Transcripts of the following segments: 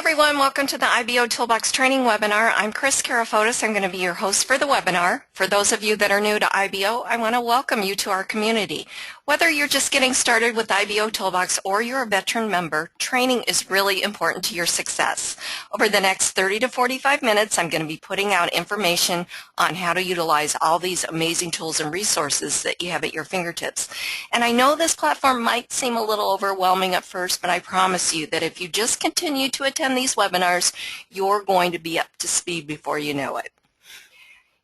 everyone, welcome to the IBOtoolbox training webinar. I'm Kris Karafotas. I'm going to be your host for the webinar. For those of you that are new to IBO, I want to welcome you to our community. Whether you're just getting started with IBOtoolbox or you're a veteran member, training is really important to your success. Over the next 30 to 45 minutes, I'm going to be putting out information on how to utilize all these amazing tools and resources that you have at your fingertips. And I know this platform might seem a little overwhelming at first, but I promise you that if you just continue to attend these webinars, you're going to be up to speed before you know it.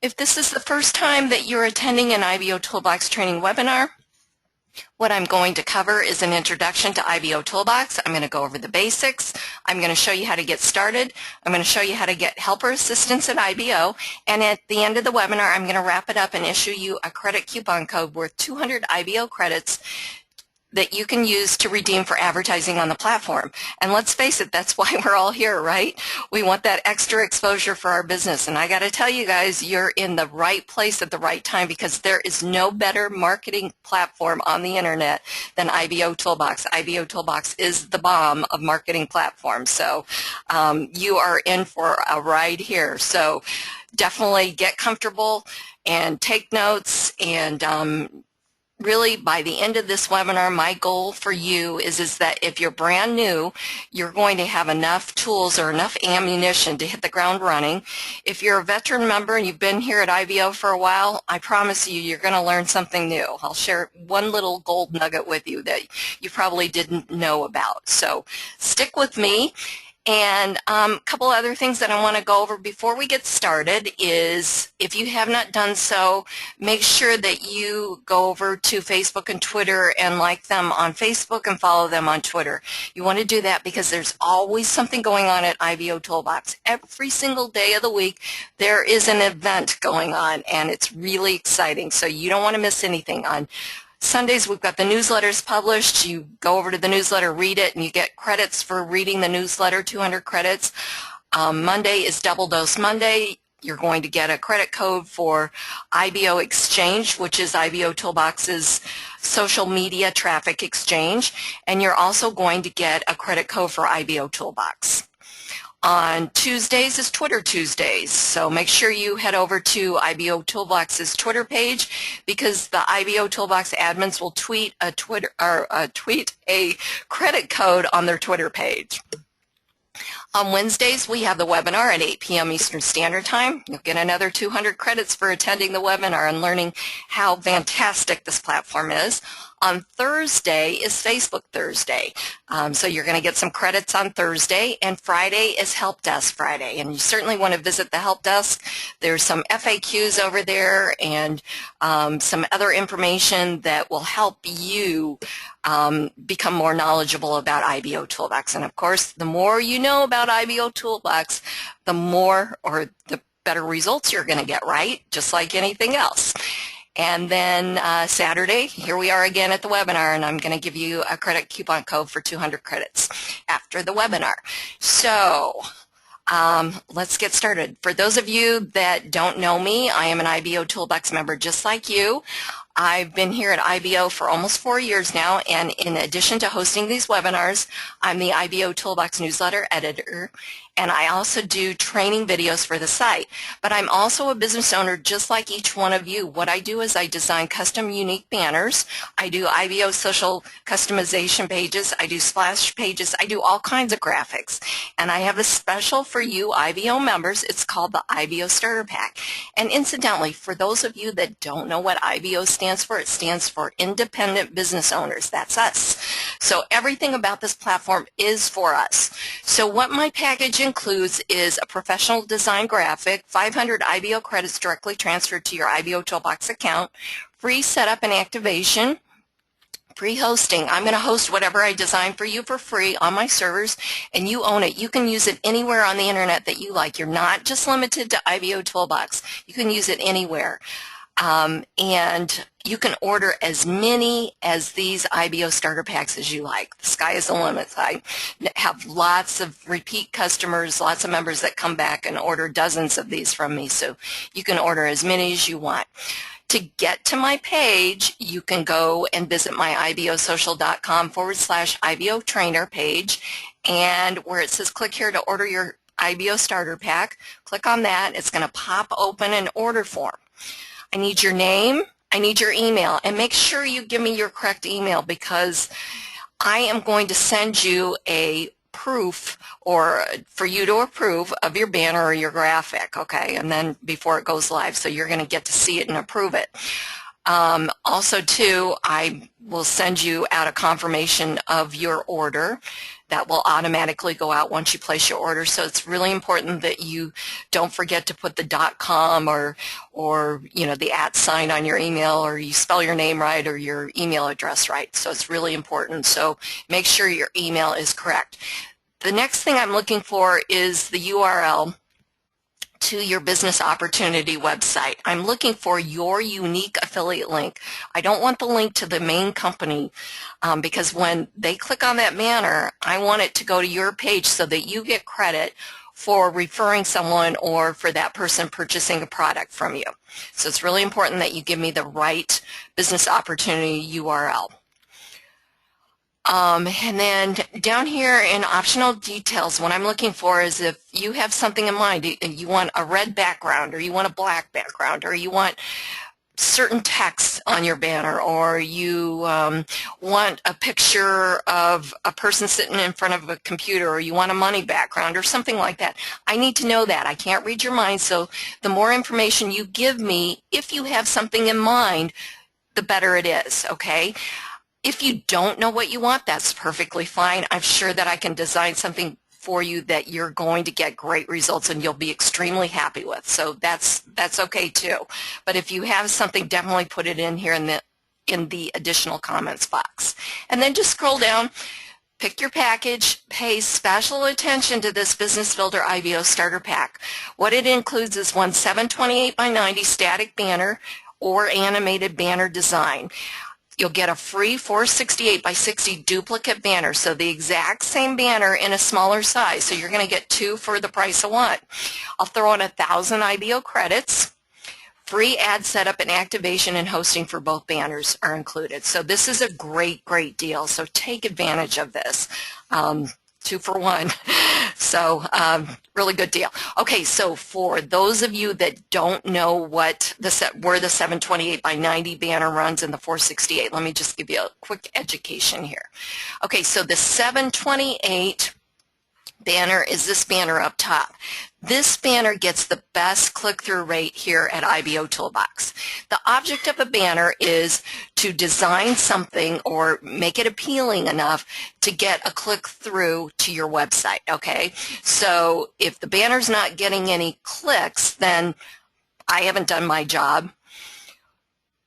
If this is the first time that you're attending an IBOtoolbox training webinar, what I'm going to cover is an introduction to IBOtoolbox. I'm going to go over the basics. I'm going to show you how to get started. I'm going to show you how to get helper assistance at IBO. And at the end of the webinar, I'm going to wrap it up and issue you a credit coupon code worth 200 IBO credits that you can use to redeem for advertising on the platform. And let's face it, that's why we're all here, right? We want that extra exposure for our business. And I got to tell you guys, you're in the right place at the right time, because there is no better marketing platform on the internet than IBOtoolbox. IBOtoolbox is the bomb of marketing platforms. So you are in for a ride here. So definitely get comfortable and take notes. And really, by the end of this webinar, my goal for you is that if you're brand new, you're going to have enough tools or enough ammunition to hit the ground running. If you're a veteran member and you've been here at IBO for a while, I promise you, you're going to learn something new. I'll share one little gold nugget with you that you probably didn't know about. So stick with me. And a couple other things that I want to go over before we get started is, if you have not done so, make sure that you go over to Facebook and Twitter and like them on Facebook and follow them on Twitter. You want to do that because there's always something going on at IBOtoolbox. Every single day of the week there is an event going on, and it's really exciting, so you don't want to miss anything. On Sundays, we've got the newsletters published. You go over to the newsletter, read it, and you get credits for reading the newsletter, 200 credits. Monday is Double Dose Monday. You're going to get a credit code for IBO Exchange, which is IBOtoolbox's social media traffic exchange. And you're also going to get a credit code for IBOtoolbox. On Tuesdays is Twitter Tuesdays, so make sure you head over to IBOtoolbox's Twitter page, because the IBOtoolbox admins will tweet a credit code on their Twitter page. On Wednesdays, we have the webinar at 8 p.m. Eastern Standard Time. You'll get another 200 credits for attending the webinar and learning how fantastic this platform is. On Thursday is Facebook Thursday. So you're going to get some credits on Thursday, and Friday is Help Desk Friday. And you certainly want to visit the Help Desk. There's some FAQs over there and some other information that will help you become more knowledgeable about IBOtoolbox. And of course, the more you know about IBOtoolbox, the more or the better results you're going to get, right? Just like anything else. And then Saturday, here we are again at the webinar, and I'm going to give you a credit coupon code for 200 credits after the webinar. So let's get started. For those of you that don't know me, I am an IBOtoolbox member just like you. I've been here at IBO for almost 4 years now, and in addition to hosting these webinars, I'm the IBOtoolbox newsletter editor, and I also do training videos for the site. But I'm also a business owner just like each one of you. What I do is I design custom unique banners. I do IBO social customization pages. I do splash pages. I do all kinds of graphics. And I have a special for you IBO members. It's called the IBO Starter Pack. And incidentally, for those of you that don't know what IBO stands for, it stands for Independent Business Owners. That's us. So everything about this platform is for us. So what my package includes is a professional design graphic, 500 IBO credits directly transferred to your IBOtoolbox account, free setup and activation, free hosting. I'm going to host whatever I design for you for free on my servers, and you own it. You can use it anywhere on the internet that you like. You're not just limited to IBOtoolbox. You can use it anywhere. And you can order as many as these IBO starter packs as you like. The sky is the limit. I have lots of repeat customers, lots of members that come back and order dozens of these from me, so you can order as many as you want. To get to my page, you can go and visit my ibosocial.com/IBO trainer page, and where it says click here to order your IBO starter pack, click on that. It's going to pop open an order form. I need your name, I need your email, and make sure you give me your correct email, because I am going to send you a proof, or for you to approve, of your banner or your graphic, okay, and then before it goes live, so you're going to get to see it and approve it. Also, too, I will send you out a confirmation of your order that will automatically go out once you place your order. So it's really important that you don't forget to put the .com or you know, the @ on your email, or you spell your name right or your email address right. So it's really important. So make sure your email is correct. The next thing I'm looking for is the URL to your business opportunity website. I'm looking for your unique affiliate link. I don't want the link to the main company, because when they click on that banner, I want it to go to your page so that you get credit for referring someone or for that person purchasing a product from you. So it's really important that you give me the right business opportunity URL. And then down here in optional details, what I'm looking for is if you have something in mind, you want a red background, or you want a black background, or you want certain text on your banner, or you want a picture of a person sitting in front of a computer, or you want a money background or something like that. I need to know that. I can't read your mind, so the more information you give me, if you have something in mind, the better it is, okay? If you don't know what you want, that's perfectly fine. I'm sure that I can design something for you that you're going to get great results and you'll be extremely happy with. So that's okay too. But if you have something, definitely put it in here in the additional comments box. And then just scroll down, pick your package, pay special attention to this Business Builder IBO Starter Pack. What it includes is one 728 by 90 static banner or animated banner design. You'll get a free 468 by 60 duplicate banner, so the exact same banner in a smaller size. So you're going to get two for the price of one. I'll throw in 1,000 IBO credits. Free ad setup and activation and hosting for both banners are included. So this is a great, great deal. So take advantage of this. 2 for 1. So really good deal. Okay, so for those of you that don't know where the 728 by 90 banner runs and the 468, let me just give you a quick education here. Okay, so the 728 banner is this banner up top. This banner gets the best click-through rate here at IBOtoolbox. The object of a banner is to design something or make it appealing enough to get a click-through to your website, okay? So if the banner's not getting any clicks, then I haven't done my job,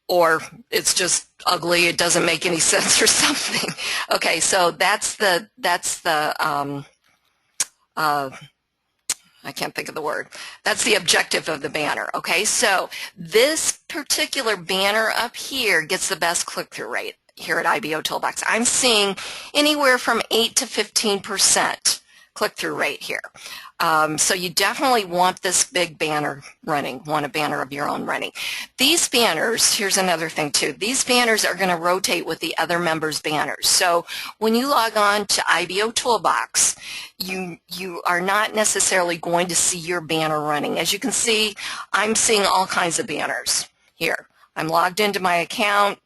or it's just ugly, it doesn't make any sense or something. Okay, so that's the I can't think of the word. That's the objective of the banner, okay? So this particular banner up here gets the best click-through rate here at IBOtoolbox. I'm seeing anywhere from 8 to 15% click-through rate here. So you definitely want this big banner running, want a banner of your own running. These banners, here's another thing too, these banners are going to rotate with the other members' banners. So when you log on to IBOtoolbox, you are not necessarily going to see your banner running. As you can see, I'm seeing all kinds of banners here. I'm logged into my account.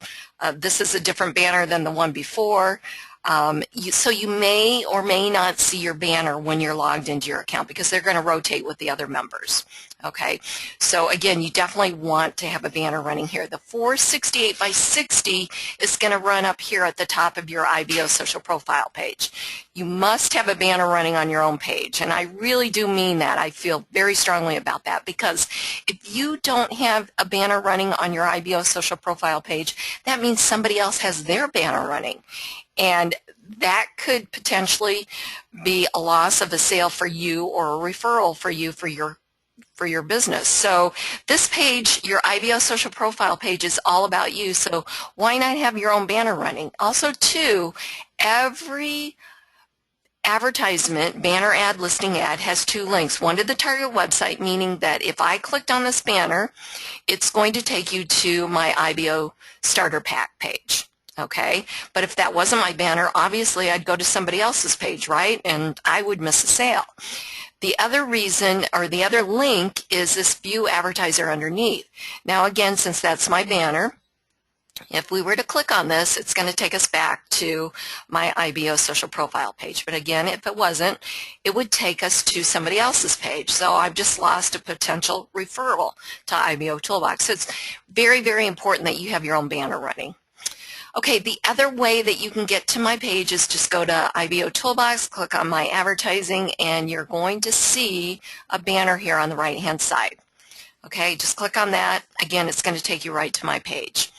This is a different banner than the one before. So you may or may not see your banner when you're logged into your account because they're going to rotate with the other members. Okay, so again, you definitely want to have a banner running here. The 468 by 60 is going to run up here at the top of your IBO social profile page. You must have a banner running on your own page, and I really do mean that. I feel very strongly about that, because if you don't have a banner running on your IBO social profile page, that means somebody else has their banner running. And that could potentially be a loss of a sale for you or a referral for you for your business. So this page, your IBO social profile page, is all about you. So why not have your own banner running? Also, too, every advertisement, banner ad, listing ad, has two links. One to the target website, meaning that if I clicked on this banner, it's going to take you to my IBO starter pack page. Okay, but if that wasn't my banner, obviously I'd go to somebody else's page, right? And I would miss a sale. The other reason, or the other link, is this view advertiser underneath. Now again, since that's my banner, if we were to click on this, it's going to take us back to my IBO social profile page. But again, if it wasn't, it would take us to somebody else's page. So I've just lost a potential referral to IBOtoolbox. So it's very, very important that you have your own banner running. Okay, the other way that you can get to my page is just go to IBOtoolbox, click on my advertising, and you're going to see a banner here on the right-hand side. Okay, just click on that. Again, it's going to take you right to my page.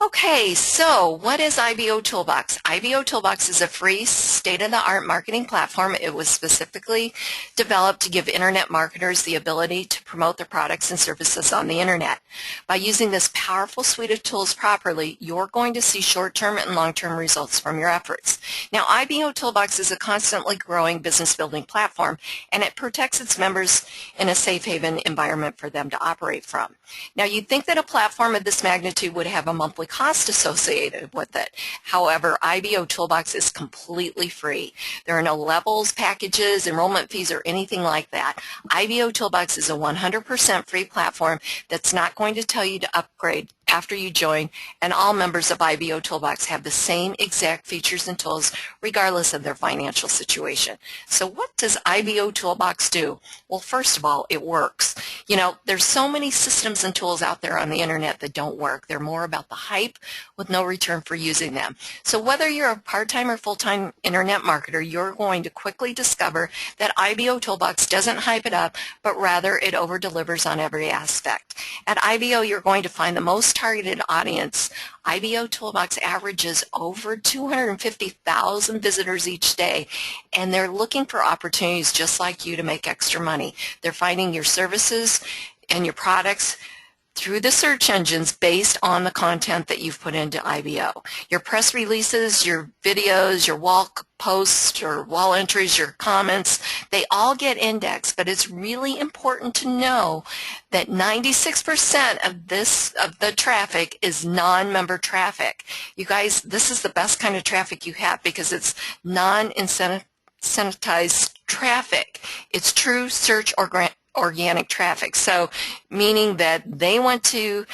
Okay, so what is IBOtoolbox? IBOtoolbox is a free state-of-the-art marketing platform. It was specifically developed to give internet marketers the ability to promote their products and services on the internet. By using this powerful suite of tools properly, you're going to see short-term and long-term results from your efforts. Now, IBOtoolbox is a constantly growing business-building platform, and it protects its members in a safe haven environment for them to operate from. Now, you'd think that a platform of this magnitude would have a monthly cost associated with it. However, IBOtoolbox is completely free. There are no levels, packages, enrollment fees, or anything like that. IBOtoolbox is a 100% free platform that's not going to tell you to upgrade after you join, and all members of IBOtoolbox have the same exact features and tools regardless of their financial situation. So what does IBOtoolbox do? Well, first of all, it works. You know, there's so many systems and tools out there on the internet that don't work. They're more about the hype with no return for using them. So whether you're a part-time or full-time internet marketer, you're going to quickly discover that IBOtoolbox doesn't hype it up, but rather it over-delivers on every aspect. At IBO, you're going to find the most targeted audience. IBOtoolbox averages over 250,000 visitors each day, and they're looking for opportunities just like you to make extra money. They're finding your services and your products through the search engines based on the content that you've put into IBO. Your press releases, your videos, your wall posts or wall entries, your comments, they all get indexed, but it's really important to know that 96% of the traffic is non-member traffic. You guys, this is the best kind of traffic you have because it's non-incentivized traffic. It's true search or organic traffic. So meaning that they went to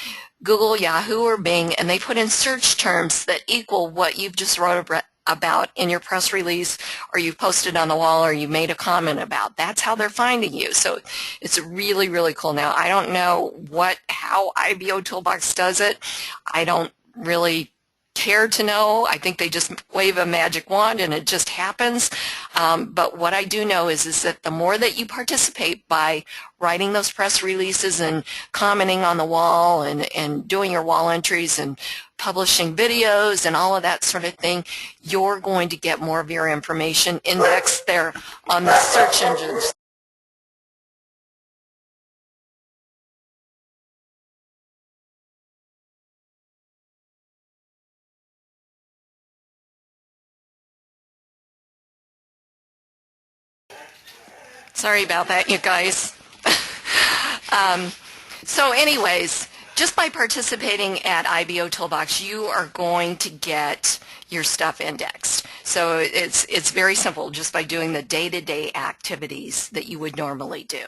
Google, Yahoo, or Bing and they put in search terms that equal what you've just wrote about in your press release, or you posted on the wall, or you made a comment about. That's how they're finding you. So it's really, really cool. Now, I don't know how IBOtoolbox does it. I don't really care to know. I think they just wave a magic wand and it just happens. But what I do know is that the more that you participate by writing those press releases and commenting on the wall and doing your wall entries and publishing videos and all of that sort of thing, you're going to get more of your information indexed there on the search engines. Sorry about that, you guys. So anyways, just by participating at IBOtoolbox, you are going to get your stuff indexed. So it's very simple, just by doing the day-to-day activities that you would normally do.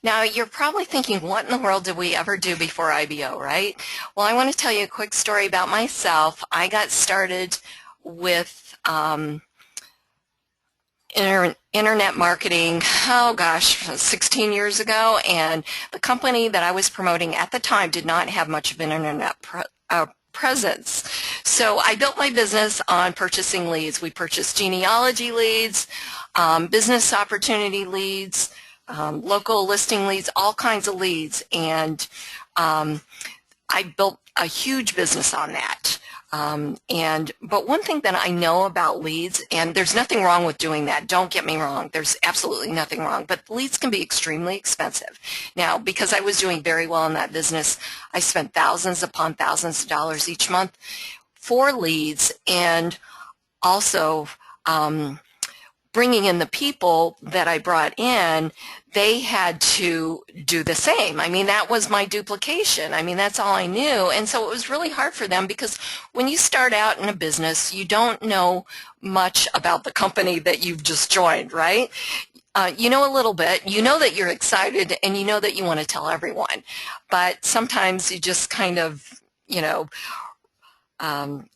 Now, you're probably thinking, what in the world did we ever do before IBO, right? Well, I want to tell you a quick story about myself. I got started with internet marketing, 16 years ago, and the company that I was promoting at the time did not have much of an internet presence. So I built my business on purchasing leads. We purchased genealogy leads, business opportunity leads, local listing leads, all kinds of leads, and I built a huge business on that. But one thing that I know about leads, and there's nothing wrong with doing that, don't get me wrong, there's absolutely nothing wrong, but leads can be extremely expensive. Now, because I was doing very well in that business, I spent thousands upon thousands of dollars each month for leads, and also bringing in the people that I brought in, they had to do the same. I mean, that was my duplication. I mean, that's all I knew. And so it was really hard for them, because when you start out in a business, you don't know much about the company that you've just joined, right? You know a little bit, you know that you're excited, and you know that you want to tell everyone. But sometimes you just kind of,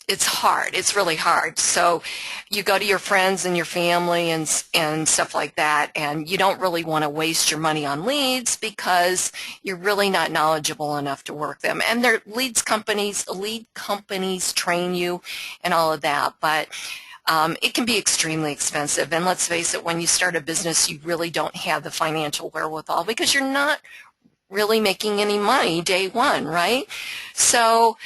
it's hard. It's really hard. So you go to your friends and your family and stuff like that, and you don't really want to waste your money on leads because you're really not knowledgeable enough to work them. And their lead companies train you and all of that, but it can be extremely expensive. And let's face it, when you start a business, you really don't have the financial wherewithal because you're not really making any money day one, right? So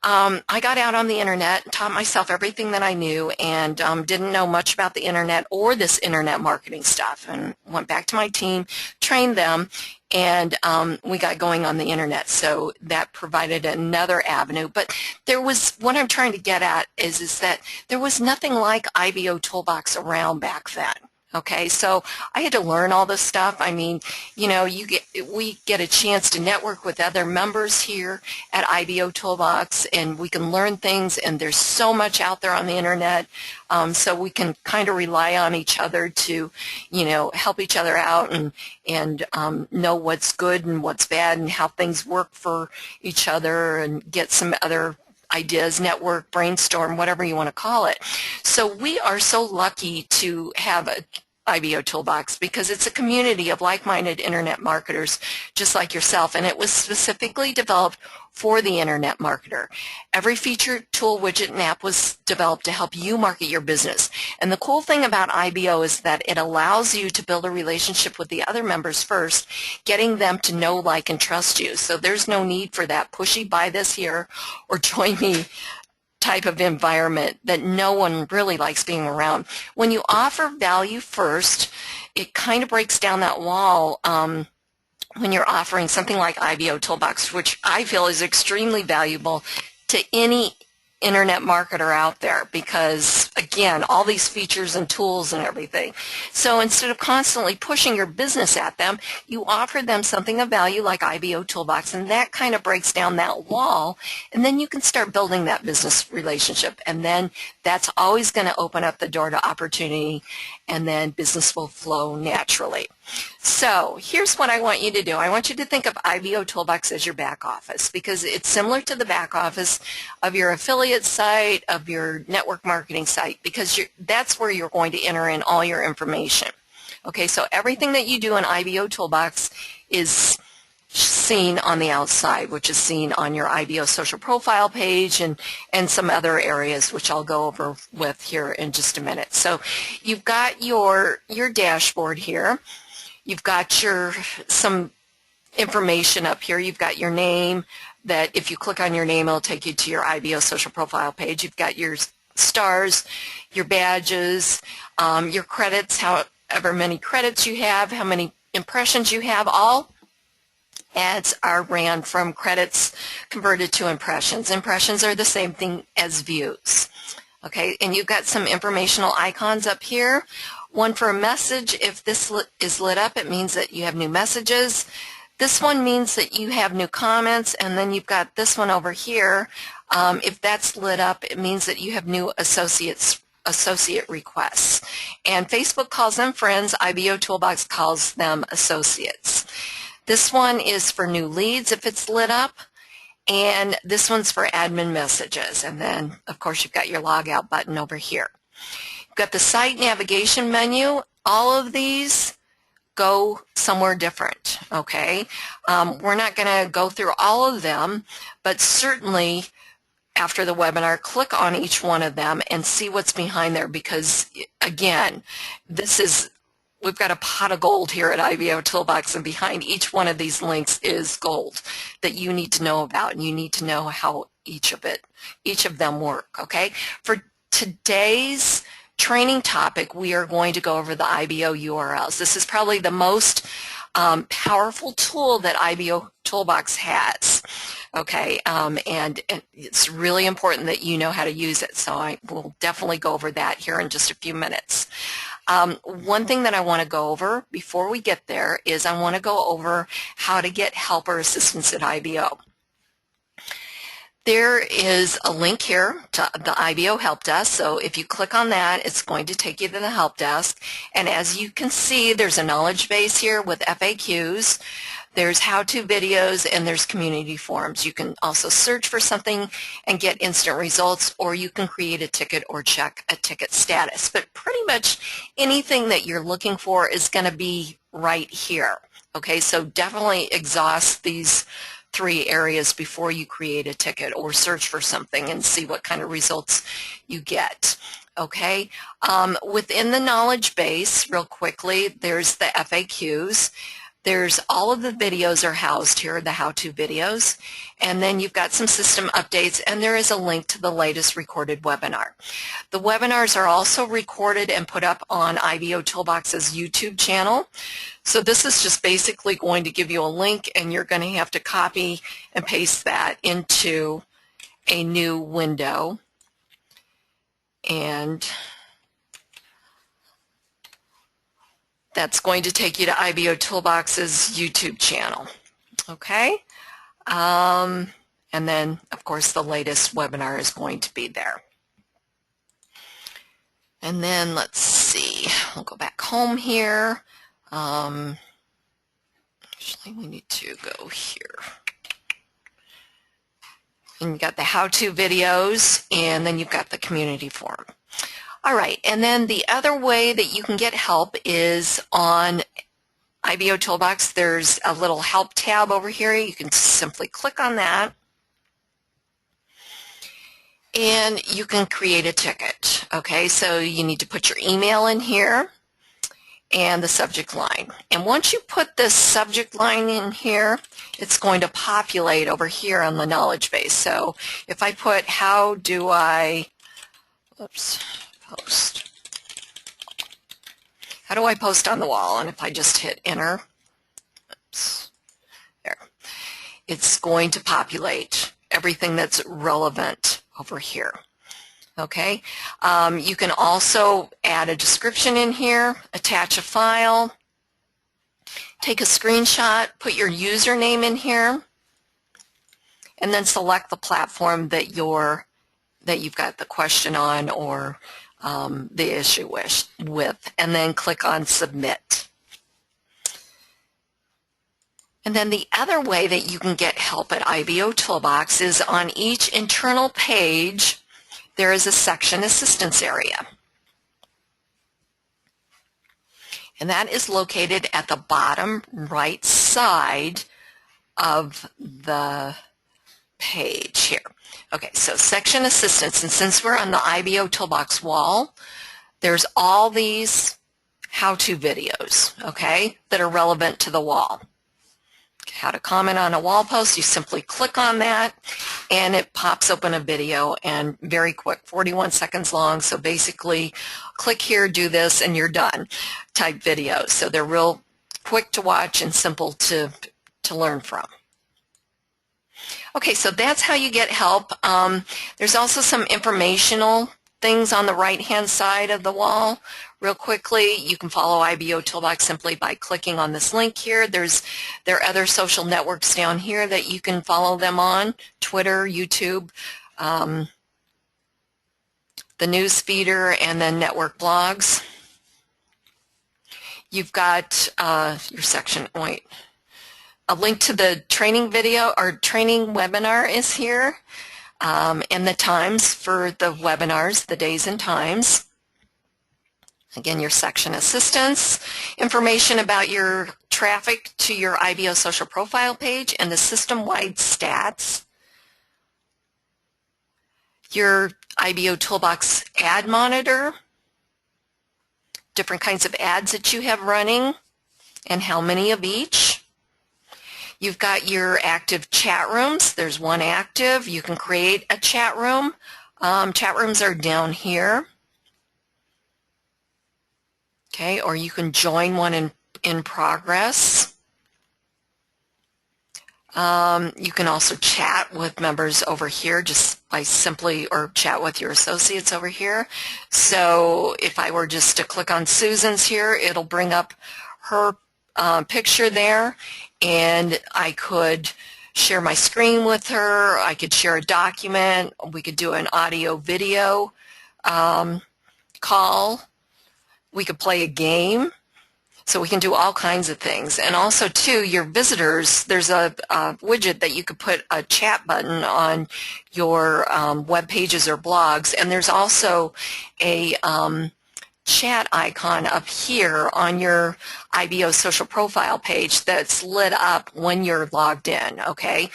I got out on the internet, taught myself everything that I knew, and didn't know much about the internet or this internet marketing stuff, and went back to my team, trained them, and we got going on the internet. So that provided another avenue. But there was, what I'm trying to get at is that there was nothing like IBOtoolbox around back then. Okay, so I had to learn all this stuff. I mean, we get a chance to network with other members here at IBOtoolbox, and we can learn things, and there's so much out there on the internet, so we can kind of rely on each other to, help each other out and know what's good and what's bad and how things work for each other, and get some other ideas, network, brainstorm, whatever you want to call it. So we are so lucky to have a IBOtoolbox because it's a community of like-minded internet marketers just like yourself, and it was specifically developed for the internet marketer. Every feature, tool, widget, and app was developed to help you market your business. And the cool thing about IBO is that it allows you to build a relationship with the other members first, getting them to know, like, and trust you. So there's no need for that pushy buy this here or join me type of environment that no one really likes being around. When you offer value first, it kind of breaks down that wall when you're offering something like IBOtoolbox, which I feel is extremely valuable to any internet marketer out there because, again, all these features and tools and everything. So instead of constantly pushing your business at them, you offer them something of value like IBOtoolbox, and that kind of breaks down that wall, and then you can start building that business relationship, and then that's always going to open up the door to opportunity, and then business will flow naturally. So here's what I want you to do. I want you to think of IBOtoolbox as your back office because it's similar to the back office of your affiliate site, of your network marketing site, because that's where you're going to enter in all your information. Okay, so everything that you do in IBOtoolbox is seen on the outside, which is seen on your IBO social profile page and some other areas, which I'll go over with here in just a minute. So you've got your dashboard here. You've got some information up here. You've got your name that if you click on your name, it'll take you to your IBO social profile page. You've got your stars, your badges, your credits, however many credits you have, how many impressions you have. All ads are ran from credits converted to impressions. Impressions are the same thing as views. Okay, and you've got some informational icons up here. One for a message. If this is lit up, it means that you have new messages. This one means that you have new comments, and then you've got this one over here. If that's lit up, it means that you have new associate requests. And Facebook calls them friends. IBOtoolbox calls them associates. This one is for new leads if it's lit up. And this one's for admin messages. And then, of course, you've got your log out button over here. You've got the site navigation menu. All of these go somewhere different, okay? We're not going to go through all of them, but certainly after the webinar, click on each one of them and see what's behind there because, again, we've got a pot of gold here at IBOtoolbox, and behind each one of these links is gold that you need to know about, and you need to know how each of them work, okay? For today's training topic, we are going to go over the IBO URLs. This is probably the most powerful tool that IBOtoolbox has, okay? And it's really important that you know how to use it, so I will definitely go over that here in just a few minutes. One thing that I want to go over before we get there is I want to go over how to get help or assistance at IBO. There is a link here to the IBO help desk, so if you click on that, it's going to take you to the help desk. And as you can see, there's a knowledge base here with FAQs, there's how-to videos, and there's community forums. You can also search for something and get instant results, or you can create a ticket or check a ticket status. But pretty much anything that you're looking for is going to be right here. Okay, so definitely exhaust these 3 areas before you create a ticket or search for something and see what kind of results you get. Okay, within the knowledge base, real quickly, there's the FAQs. There's all of the videos are housed here, the how-to videos, and then you've got some system updates, and there is a link to the latest recorded webinar. The webinars are also recorded and put up on IBOtoolbox's YouTube channel. So this is just basically going to give you a link, and you're going to have to copy and paste that into a new window. And that's going to take you to IBOtoolbox's YouTube channel. Okay? And then, of course, the latest webinar is going to be there. And then, let's see, we'll go back home here. Actually, we need to go here. And you've got the how-to videos, and then you've got the community forum. All right, and then the other way that you can get help is on IBOtoolbox. There's a little help tab over here. You can simply click on that, and you can create a ticket. Okay, so you need to put your email in here and the subject line. And once you put this subject line in here, it's going to populate over here on the knowledge base. So if I put, how do I, post? How do I post on the wall? And if I just hit enter, there, it's going to populate everything that's relevant over here. Okay, you can also add a description in here, attach a file, take a screenshot, put your username in here, and then select the platform that you've got the question on or the issue with, and then click on submit. And then the other way that you can get help at IBOtoolbox is on each internal page there is a section assistance area. And that is located at the bottom right side of the page here. Okay, so section assistance, and since we're on the IBOtoolbox wall, there's all these how-to videos, okay, that are relevant to the wall. How to comment on a wall post, you simply click on that and it pops open a video, and very quick, 41 seconds long, so basically click here, do this, and you're done type videos. So they're real quick to watch and simple to learn from. Okay, so that's how you get help. There's also some informational things on the right-hand side of the wall. Real quickly, you can follow IBOtoolbox simply by clicking on this link here. There are other social networks down here that you can follow them on, Twitter, YouTube, the news feeder, and then network blogs. You've got your section, wait. A link to the training video or training webinar is here, and the times for the webinars, the days and times. Again, your section assistance, information about your traffic to your IBO social profile page, and the system-wide stats. Your IBOtoolbox ad monitor, different kinds of ads that you have running, and how many of each. You've got your active chat rooms. There's one active. You can create a chat room. Chat rooms are down here. Okay, or you can join one in progress. You can also chat with members over here just by simply, or chat with your associates over here. So if I were just to click on Susan's here, it'll bring up her picture there, and I could share my screen with her. I could share a document. We could do an audio video call. We could play a game. So we can do all kinds of things. And also, too, your visitors, there's a widget that you could put a chat button on your web pages or blogs. And there's also a chat icon up here on your IBO social profile page that's lit up when you're logged in, okay?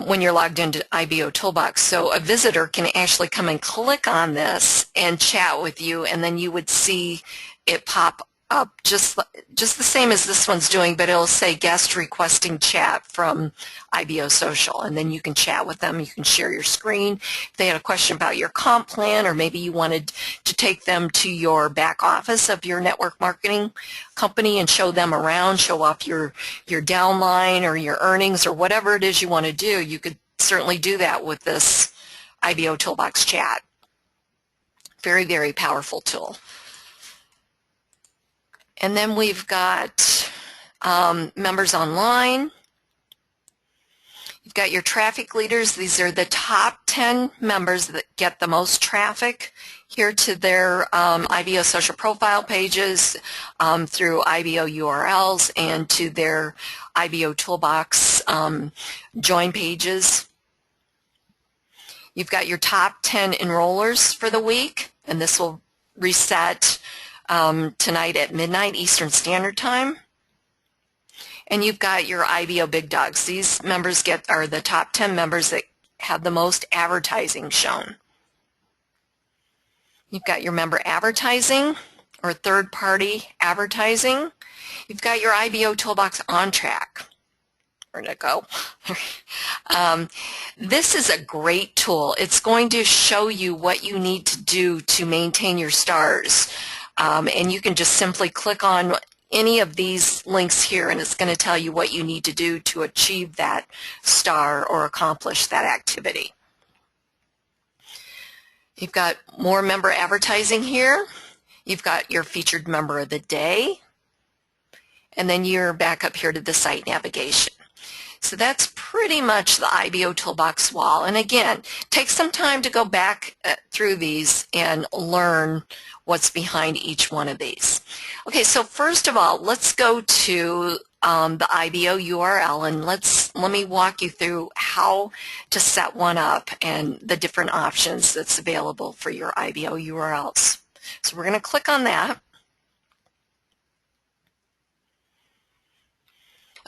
When you're logged into IBOtoolbox. So a visitor can actually come and click on this and chat with you, and then you would see it pop up just the same as this one's doing, but it'll say guest requesting chat from IBO Social, and then you can chat with them. You can share your screen. If they had a question about your comp plan, or maybe you wanted to take them to your back office of your network marketing company and show them around, show off your downline or your earnings or whatever it is you want to do, you could certainly do that with this IBOtoolbox chat. Very, very powerful tool. And then we've got members online. You've got your traffic leaders. These are the top 10 members that get the most traffic here to their IBO social profile pages through IBO URLs and to their IBOtoolbox join pages. You've got your top 10 enrollers for the week, and this will reset tonight at midnight Eastern Standard Time. And you've got your IBO big dogs. These members are the top 10 members that have the most advertising shown. You've got your member advertising or third-party advertising. You've got your IBOtoolbox on track. Where'd it go? This is a great tool. It's going to show you what you need to do to maintain your stars. And you can just simply click on any of these links here, and it's going to tell you what you need to do to achieve that star or accomplish that activity. You've got more member advertising here. You've got your featured member of the day, and then you're back up here to the site navigation. So that's pretty much the IBOtoolbox wall. And again, take some time to go back through these and learn what's behind each one of these. Okay, so first of all, let's go to the IBO URL, and let me walk you through how to set one up and the different options that's available for your IBO URLs. So we're going to click on that.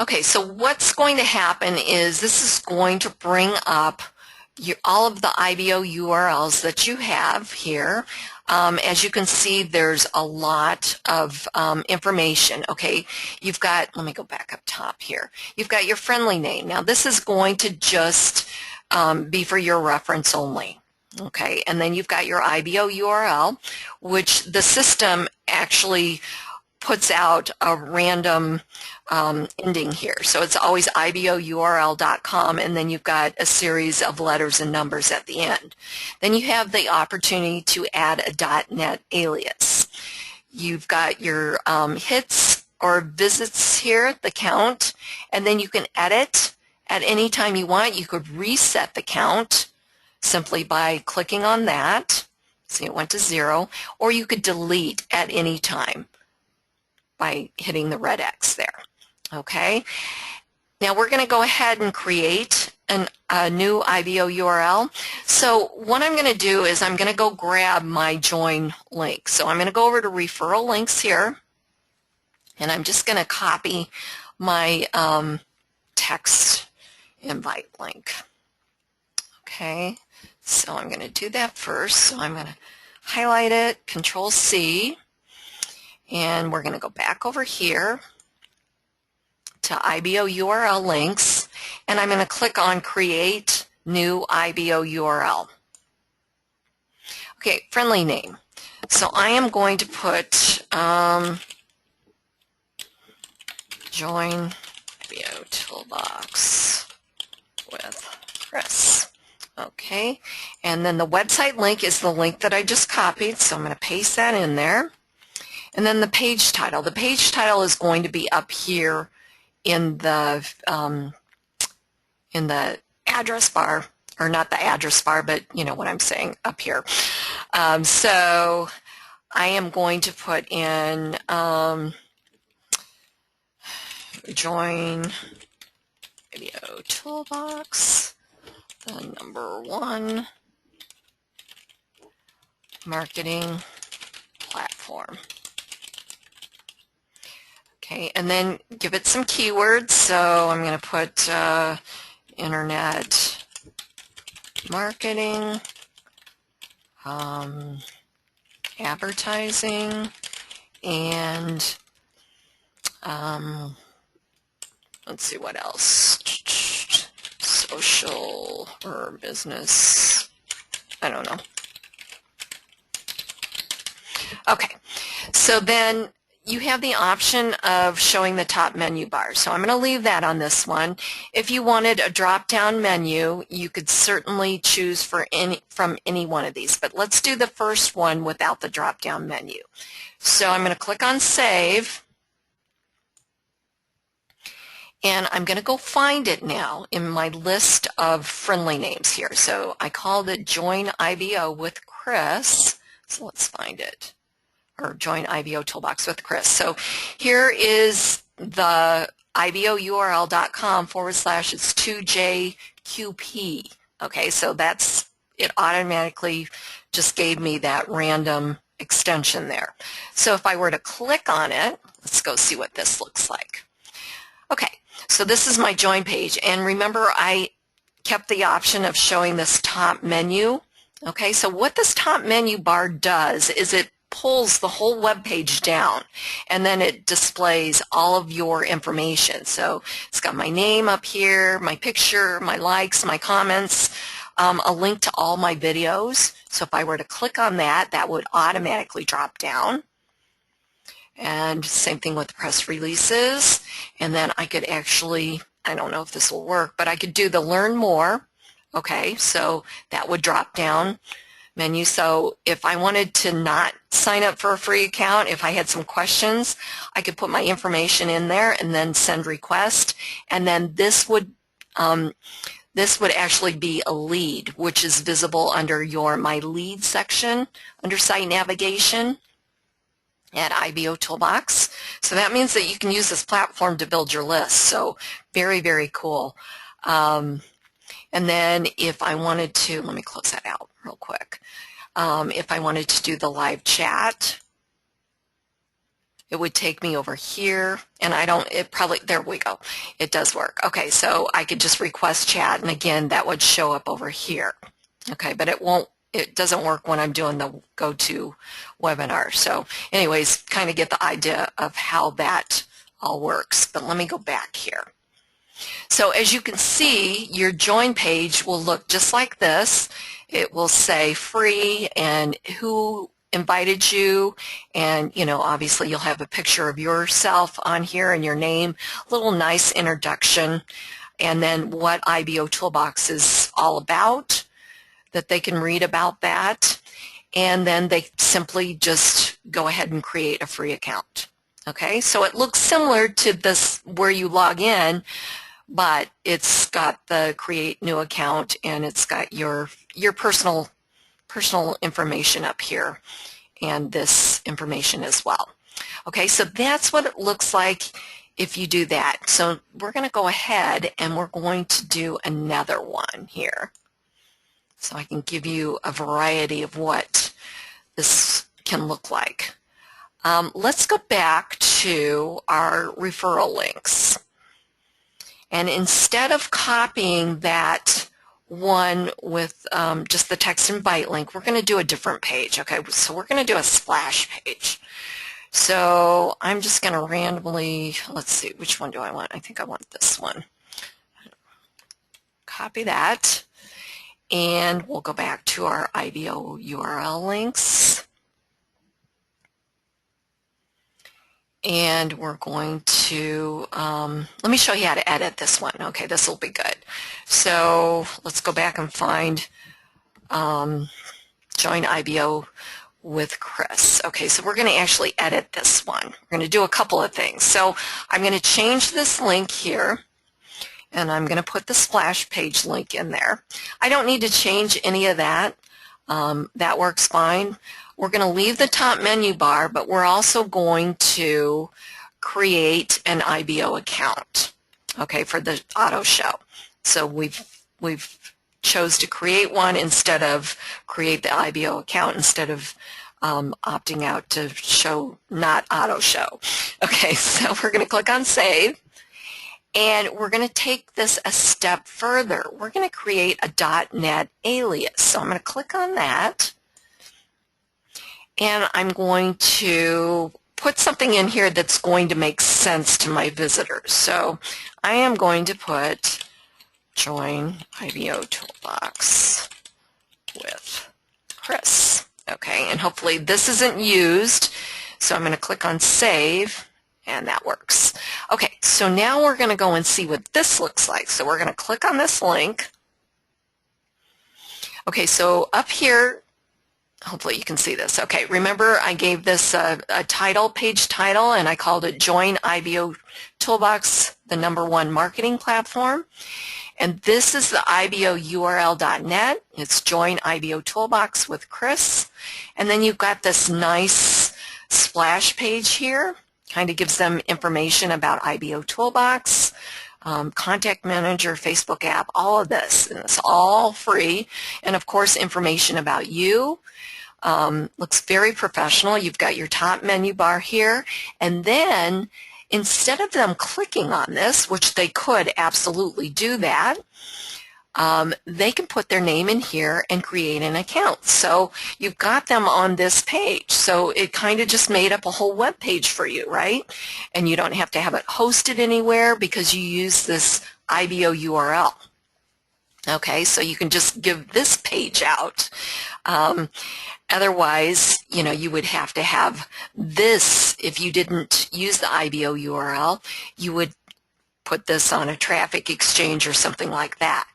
Okay, so what's going to happen is this is going to bring up all of the IBO URLs that you have here. As you can see, there's a lot of information. Okay, you've got, let me go back up top here. You've got your friendly name. Now this is going to just be for your reference only. Okay, and then you've got your IBO URL, which the system actually puts out a random ending here. So it's always IBOURL.com, and then you've got a series of letters and numbers at the end. Then you have the opportunity to add a .NET alias. You've got your hits or visits here, the count, and then you can edit at any time you want. You could reset the count simply by clicking on that. See, it went to 0, or you could delete at any time by hitting the red X there. Okay, now we're going to go ahead and create a new IBO URL. So what I'm going to do is I'm going to go grab my join link. So I'm going to go over to referral links here, and I'm just going to copy my text invite link. Okay, so I'm going to do that first. So I'm going to highlight it, Control C, and we're going to go back over here to IBO URL links, and I'm going to click on Create New IBO URL. Okay, friendly name. So I am going to put join Toolbox with Kris. Okay, and then the website link is the link that I just copied, so I'm going to paste that in there. And then the page title. The page title is going to be up here in the address bar, or not the address bar, but you know what I'm saying, up here. So I am going to put in join IBOtoolbox, the #1 marketing platform. Okay, and then give it some keywords. So I'm going to put internet marketing, advertising, and let's see what else. Social or business. I don't know. Okay, so then you have the option of showing the top menu bar. So I'm going to leave that on this one. If you wanted a drop-down menu, you could certainly choose from any one of these. But let's do the first one without the drop-down menu. So I'm going to click on Save. And I'm going to go find it now in my list of friendly names here. So I called it Join IBO with Kris. So let's find it. Or Join IBO Toolbox with Kris. So here is the IBOURL.com / it's 2JQP. Okay, so that's, it automatically just gave me that random extension there. So if I were to click on it, let's go see what this looks like. Okay, so this is my join page, and remember I kept the option of showing this top menu. Okay, so what this top menu bar does is it pulls the whole web page down, and then it displays all of your information. So it's got my name up here, my picture, my likes, my comments, a link to all my videos. So if I were to click on that, that would automatically drop down. And same thing with press releases. And then I could actually, I don't know if this will work, but I could do the learn more. Okay, so that would drop down menu. So if I wanted to not sign up for a free account, if I had some questions, I could put my information in there and then send request. And then this would actually be a lead, which is visible under my lead section under site navigation at IBOtoolbox. So that means that you can use this platform to build your list. So very, very cool. And then if I wanted to, let me close that out real quick. If I wanted to do the live chat, it would take me over here, and there we go. It does work. Okay, so I could just request chat, and again, that would show up over here. Okay, but it doesn't work when I'm doing the go-to webinar. So anyways, kind of get the idea of how that all works. But let me go back here. So as you can see, your join page will look just like this. It will say free and who invited you, and obviously you'll have a picture of yourself on here and your name, a little nice introduction, and then what IBOtoolbox is all about, that they can read about that, and then they simply just go ahead and create a free account. Okay, so it looks similar to this where you log in, but it's got the create new account, and it's got your personal information up here, and this information as well. Okay, so that's what it looks like if you do that. So we're going to go ahead and we're going to do another one here, so I can give you a variety of what this can look like. Let's go back to our referral links. And instead of copying that one with just the text invite link, we're going to do a different page. Okay, so we're going to do a splash page. So I'm just going to randomly, let's see, which one do I want? I think I want this one. Copy that. And we'll go back to our IBO URL links. and we're going to, let me show you how to edit this one. Okay, this will be good. So let's go back and find Join IBO with Kris. Okay, so we're going to actually edit this one. We're going to do a couple of things. So I'm going to change this link here, and I'm going to put the splash page link in there. I don't need to change any of that. That works fine. We're going to leave the top menu bar, but we're also going to create an IBO account, okay, for the auto show. So we've chose to create one instead of create the IBO account instead of opting out to show not auto show. Okay, so we're going to click on save, and we're going to take this a step further. We're going to create a .NET alias. So I'm going to click on that, and I'm going to put something in here that's going to make sense to my visitors. So I am going to put Join IBOtoolbox with Kris. Okay, and hopefully this isn't used, so I'm going to click on save, and that works. Okay, so now we're going to go and see what this looks like. So we're going to click on this link. Okay, so up here, hopefully you can see this. Okay, remember I gave this a title, page title, and I called it Join IBOtoolbox, the #1 marketing platform. And this is the IBOURL.net. It's Join IBOtoolbox with Kris. And then you've got this nice splash page here. Kind of gives them information about IBOtoolbox, Contact Manager, Facebook app, all of this. And it's all free. And of course, information about you. Looks very professional. You've got your top menu bar here. And then instead of them clicking on this, which they could absolutely do that, they can put their name in here and create an account. So you've got them on this page. So it kind of just made up a whole web page for you, right? And you don't have to have it hosted anywhere because you use this IBO URL. Okay, so you can just give this page out. Otherwise, you know, you would have to have this. If you didn't use the IBO URL, you would put this on a traffic exchange or something like that.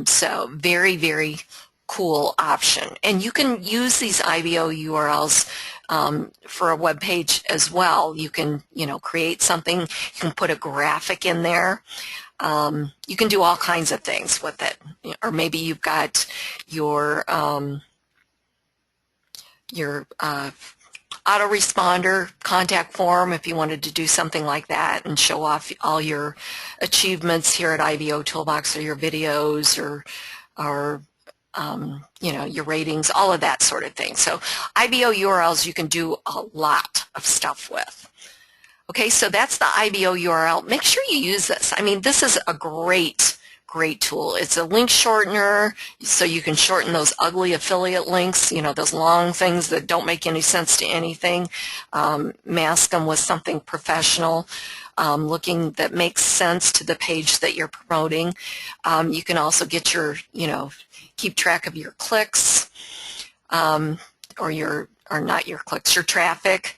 So very, very cool option. And you can use these IBO URLs for a web page as well. You can, you know, create something. You can put a graphic in there. You can do all kinds of things with it. Or maybe you've got your autoresponder contact form if you wanted to do something like that and show off all your achievements here at IBOtoolbox, or your videos, or you know, your ratings, all of that sort of thing. So IBO URLs you can do a lot of stuff with. Okay, so that's the IBO URL. Make sure you use this. I mean, this is a great tool. It's a link shortener, so you can shorten those ugly affiliate links, you know, those long things that don't make any sense to anything. Mask them with something professional, looking that makes sense to the page that you're promoting. You can also get your, you know, keep track of your clicks, or not your clicks, your traffic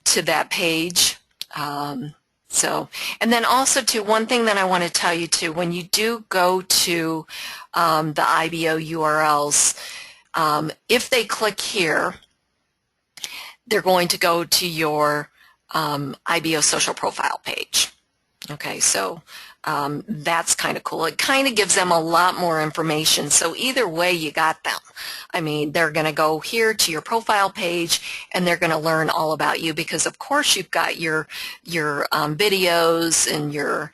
to that page. And then also too, one thing that I want to tell you too, when you do go to the IBO URLs, if they click here, they're going to go to your IBO social profile page. Okay, so that's kind of cool. It kind of gives them a lot more information. So either way, you got them. I mean, they're going to go here to your profile page, and they're going to learn all about you because, of course, you've got your videos and your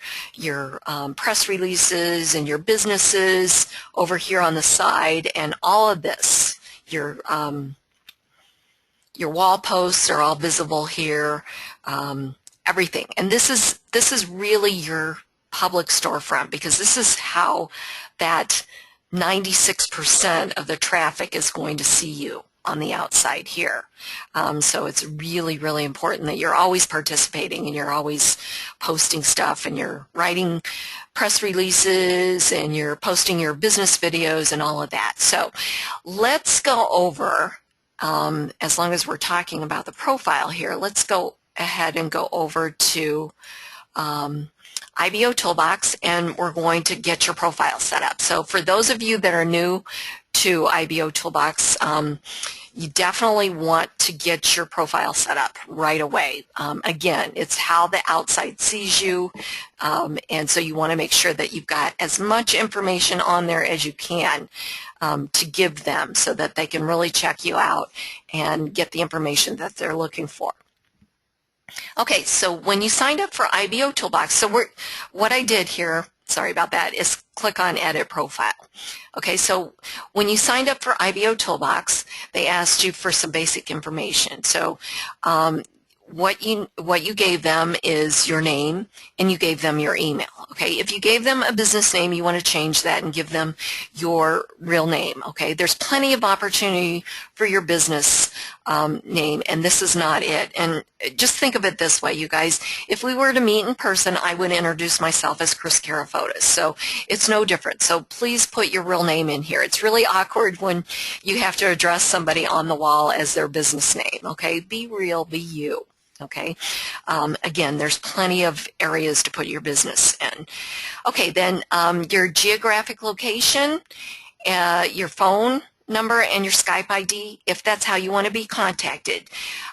press releases and your businesses over here on the side, and all of this. Your wall posts are all visible here. Everything, and this is really your public storefront, because this is how that 96% of the traffic is going to see you on the outside here. So it's really, really important that you're always participating and you're always posting stuff and you're writing press releases and you're posting your business videos and all of that. So let's go over, as long as we're talking about the profile here, let's go ahead and go over to IBOtoolbox, and we're going to get your profile set up. So for those of you that are new to IBOtoolbox, you definitely want to get your profile set up right away. Again, it's how the outside sees you, and so you want to make sure that you've got as much information on there as you can to give them so that they can really check you out and get the information that they're looking for. Okay, so when you signed up for IBOtoolbox, so what I did here, sorry about that, is click on Edit Profile. Okay, so when you signed up for IBOtoolbox, they asked you for some basic information. So what you gave them is your name, and you gave them your email. Okay, if you gave them a business name, you want to change that and give them your real name. Okay, there's plenty of opportunity for your business name, and this is not it. And just think of it this way, you guys. If we were to meet in person, I would introduce myself as Kris Karafotas. So it's no different. So please put your real name in here. It's really awkward when you have to address somebody on the wall as their business name. Okay, be real, be you. Okay, again, there's plenty of areas to put your business in. Okay, then your geographic location, your phone number, and your Skype ID, if that's how you want to be contacted.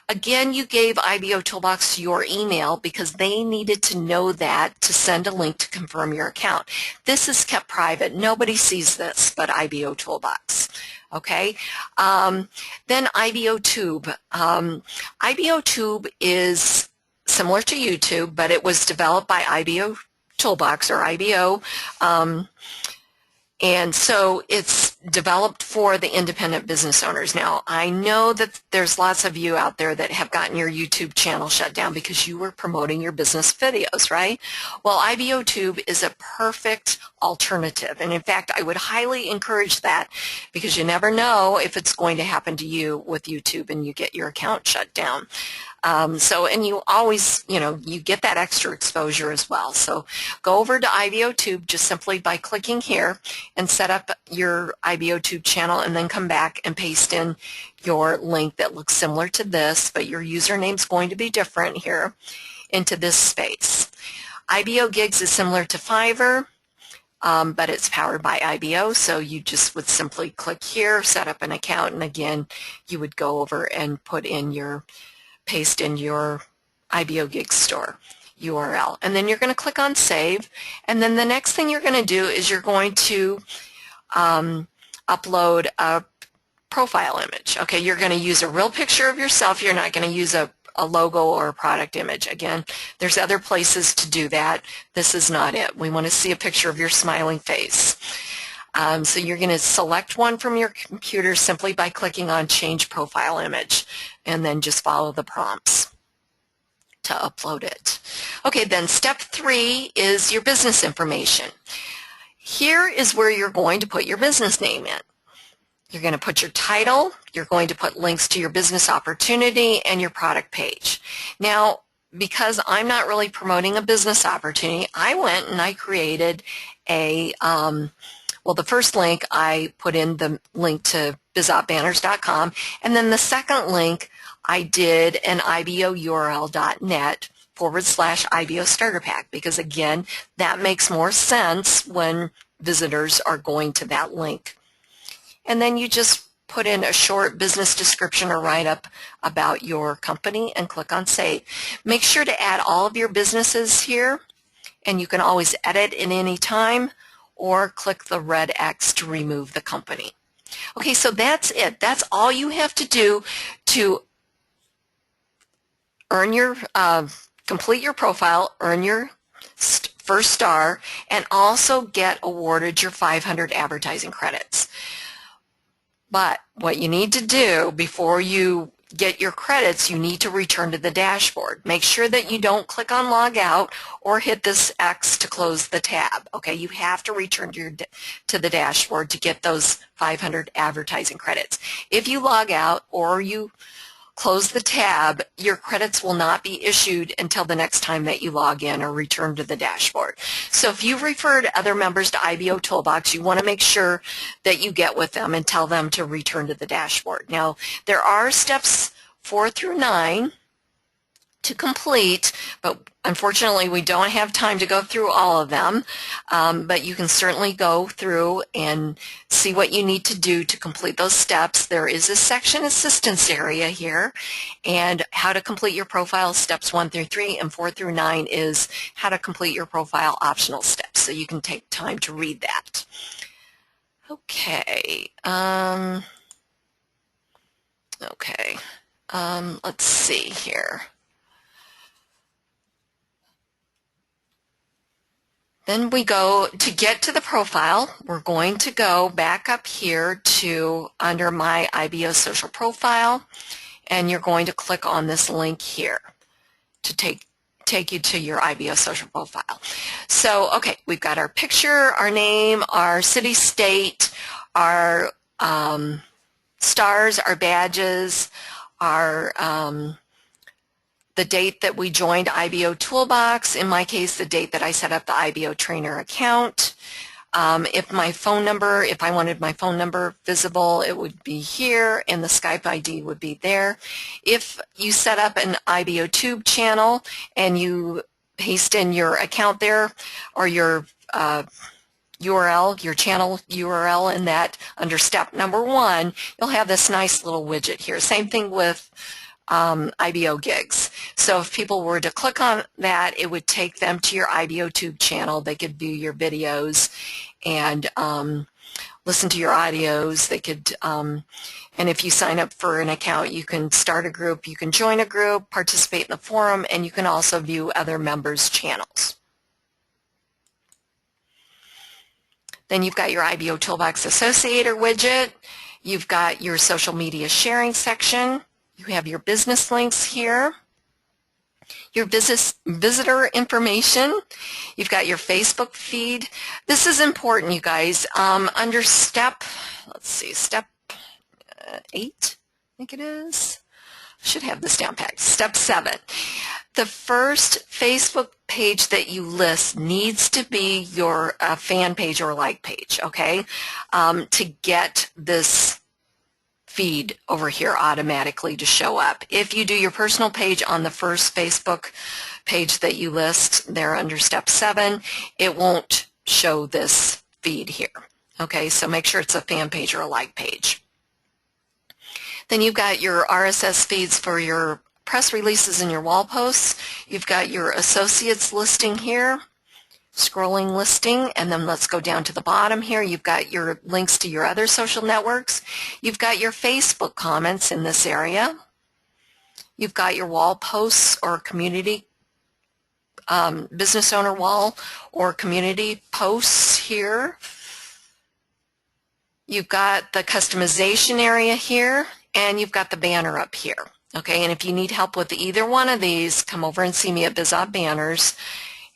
Again, you gave IBOtoolbox your email because they needed to know that to send a link to confirm your account. This is kept private. Nobody sees this but IBOtoolbox. Okay, then IBOTube. IBOTube is similar to YouTube, but it was developed by IBOtoolbox or IBO, and so it's developed for the independent business owners. Now, I know that there's lots of you out there that have gotten your YouTube channel shut down because you were promoting your business videos, right? Well, IBOTube is a perfect alternative. And in fact, I would highly encourage that because you never know if it's going to happen to you with YouTube and you get your account shut down. And you always, you get that extra exposure as well. So go over to IBOTube just simply by clicking here and set up your IBOTube channel, and then come back and paste in your link that looks similar to this, but your username is going to be different here into this space. IBO Gigs is similar to Fiverr, but it's powered by IBO, so you just would simply click here, set up an account, and again, you would go over and paste in your IBO Gigs store URL. And then you're going to click on Save, and then the next thing you're going to do is you're going to upload a profile image. Okay, you're going to use a real picture of yourself. You're not going to use a logo or a product image. Again, there's other places to do that. This is not it. We want to see a picture of your smiling face. So you're going to select one from your computer simply by clicking on Change Profile Image, and then just follow the prompts to upload it. Okay, then step 3 is your business information. Here is where you're going to put your business name in. You're going to put your title, you're going to put links to your business opportunity, and your product page. Now, because I'm not really promoting a business opportunity, I went and I created a well, the first link, I put in the link to bizopbanners.com, and then the second link, I did an IBOurl.net/IBO starter pack, because again, that makes more sense when visitors are going to that link. And then you just put in a short business description or write-up about your company and click on Save. Make sure to add all of your businesses here, and you can always edit at any time, or click the red X to remove the company. Okay, so that's it. That's all you have to do to earn your, complete your profile, earn your first star, and also get awarded your 500 advertising credits. But what you need to do before you get your credits, you need to return to the dashboard. Make sure that you don't click on log out or hit this X to close the tab. Okay, you have to return to the dashboard to get those 500 advertising credits. If you log out or you close the tab, your credits will not be issued until the next time that you log in or return to the dashboard. So if you've referred other members to IBOtoolbox, you want to make sure that you get with them and tell them to return to the dashboard. Now, there are steps 4 through 9 to complete, but unfortunately we don't have time to go through all of them, but you can certainly go through and see what you need to do to complete those steps. There is a section assistance area here, and how to complete your profile steps 1 through 3, and 4 through 9 is how to complete your profile optional steps, so you can take time to read that. Okay, let's see here. Then we go to get to the profile. We're going to go back up here to under my IBO social profile, and you're going to click on this link here to take you to your IBO social profile. So, okay, we've got our picture, our name, our city, state, our stars, our badges, our the date that we joined IBOtoolbox, in my case the date that I set up the IBO trainer account. If I wanted my phone number visible, it would be here, and the Skype ID would be there. If you set up an IBOtube channel and you paste in your account there, or your URL, your channel URL in that under step number 1, you'll have this nice little widget here. Same thing with IBO gigs. So if people were to click on that, it would take them to your IBOtube channel. They could view your videos and listen to your audios. They could, and if you sign up for an account, you can start a group, you can join a group, participate in the forum, and you can also view other members' channels. Then you've got your IBOtoolbox Associator widget. You've got your social media sharing section. You have your business links here, your visitor information. You've got your Facebook feed. This is important, you guys. Under step 8, I think it is. I should have this down packed. Step 7. The first Facebook page that you list needs to be your fan page or like page, okay, to get this feed over here automatically to show up. If you do your personal page on the first Facebook page that you list there under step 7, it won't show this feed here. Okay, so make sure it's a fan page or a like page. Then you've got your RSS feeds for your press releases and your wall posts. You've got your associates listing here, scrolling listing, and then let's go down to the bottom here. You've got your links to your other social networks. You've got your Facebook comments in this area. You've got your wall posts or community business owner wall or community posts here. You've got the customization area here, and you've got the banner up here. Okay, and if you need help with either one of these, come over and see me at BizOp Banners,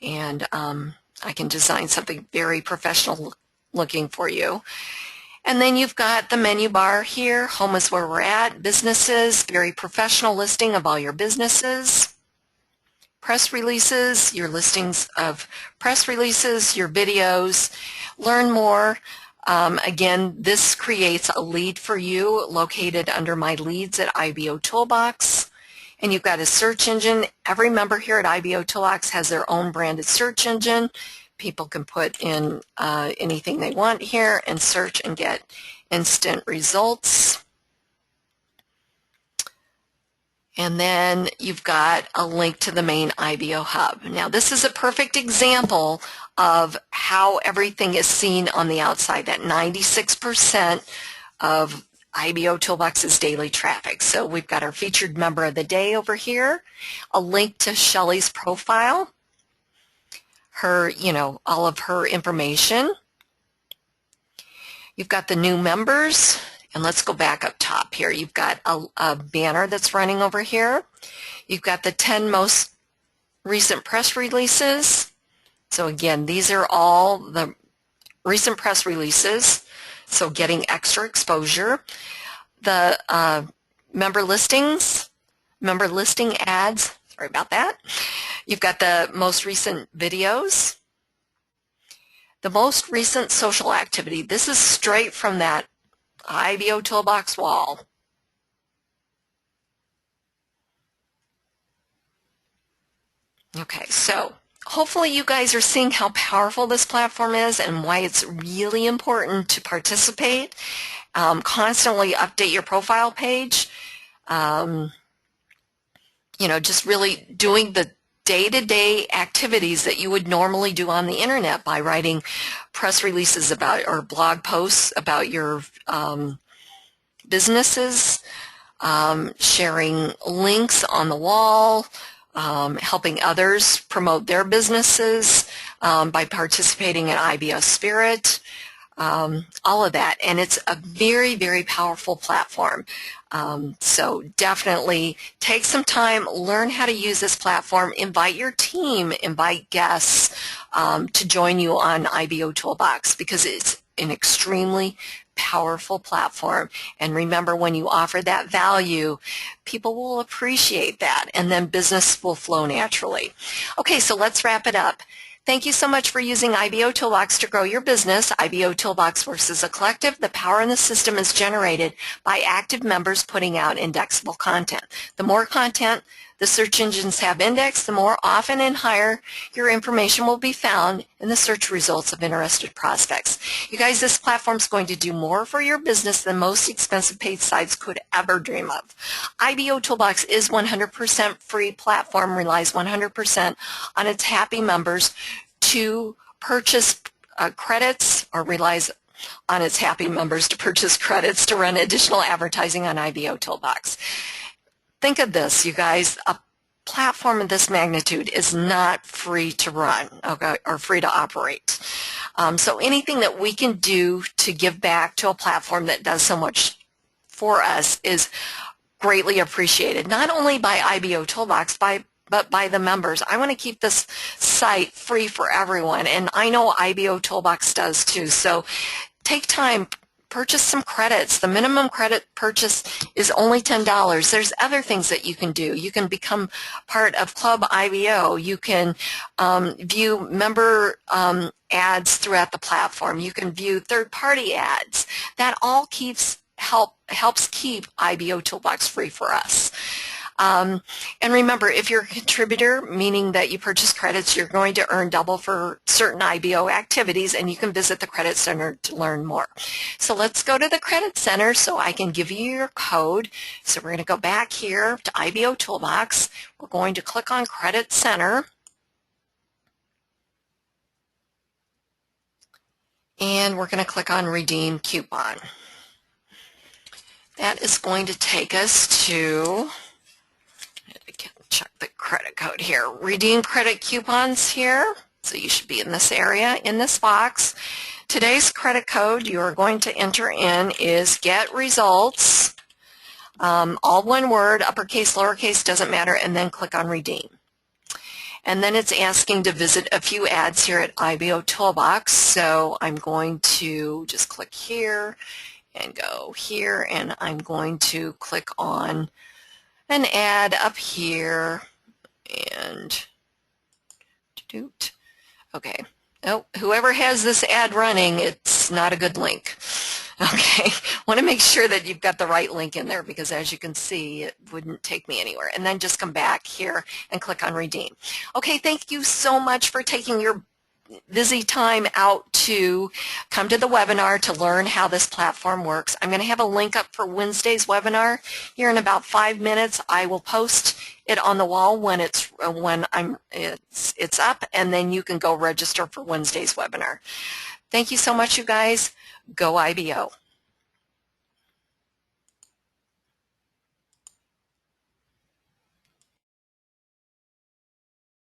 and I can design something very professional looking for you. And then you've got the menu bar here. Home is where we're at. Businesses, very professional listing of all your businesses. Press releases, your listings of press releases, your videos. Learn more. Again, this creates a lead for you located under my leads at IBOtoolbox. And you've got a search engine. Every member here at IBOtoolbox has their own branded search engine. People can put in anything they want here and search and get instant results. And then you've got a link to the main IBO hub. Now this is a perfect example of how everything is seen on the outside, that 96% of IBOtoolbox's daily traffic. So we've got our featured member of the day over here, a link to Shelly's profile, her, all of her information. You've got the new members, and let's go back up top here. You've got a banner that's running over here. You've got the 10 most recent press releases. So again, these are all the recent press releases, so getting extra exposure. The member listing ads, sorry about that. You've got the most recent videos. The most recent social activity. This is straight from that IBOtoolbox wall. Okay, so hopefully you guys are seeing how powerful this platform is and why it's really important to participate. Constantly update your profile page. Just really doing the day-to-day activities that you would normally do on the internet by writing press releases about or blog posts about your businesses, sharing links on the wall, helping others promote their businesses by participating in IBO Spirit, all of that. And it's a very, very powerful platform. So definitely take some time, learn how to use this platform, invite your team, invite guests to join you on IBOtoolbox because it's an extremely powerful platform. And remember, when you offer that value, people will appreciate that, and then business will flow naturally. Okay, so let's wrap it up. Thank you so much for using IBOtoolbox to grow your business. IBOtoolbox works as a collective. The power in the system is generated by active members putting out indexable content. The more content the search engines have indexed, the more often and higher your information will be found in the search results of interested prospects. You guys, this platform is going to do more for your business than most expensive paid sites could ever dream of. IBOtoolbox is 100% free platform, relies 100% on its happy members to purchase credits, or relies on its happy members to purchase credits to run additional advertising on IBOtoolbox. Think of this, you guys, a platform of this magnitude is not free to run, okay, or free to operate. So anything that we can do to give back to a platform that does so much for us is greatly appreciated, not only by IBOtoolbox, but by the members. I want to keep this site free for everyone, and I know IBOtoolbox does too. So take time, purchase some credits. The minimum credit purchase is only $10. There's other things that you can do. You can become part of Club IBO. You can view member ads throughout the platform. You can view third-party ads. That all helps keep IBOtoolbox free for us. And remember, if you're a contributor, meaning that you purchase credits, you're going to earn double for certain IBO activities, and you can visit the Credit Center to learn more. So let's go to the Credit Center so I can give you your code. So we're going to go back here to IBOtoolbox. We're going to click on Credit Center. And we're going to click on Redeem Coupon. That is going to take us to, check the credit code here, redeem credit coupons here. So you should be in this area, in this box. Today's credit code you are going to enter in is get results, all one word, uppercase, lowercase, doesn't matter, and then click on redeem. And then it's asking to visit a few ads here at IBOtoolbox. So I'm going to just click here and go here, and I'm going to click on an ad up here, and okay. Oh, whoever has this ad running, it's not a good link. Okay, want to make sure that you've got the right link in there, because as you can see, it wouldn't take me anywhere. And then just come back here and click on redeem. Okay, thank you so much for taking your busy time out to come to the webinar to learn how this platform works. I'm going to have a link up for Wednesday's webinar here in about 5 minutes. I will post it on the wall when it's up, and then you can go register for Wednesday's webinar. Thank you so much, you guys. Go IBO.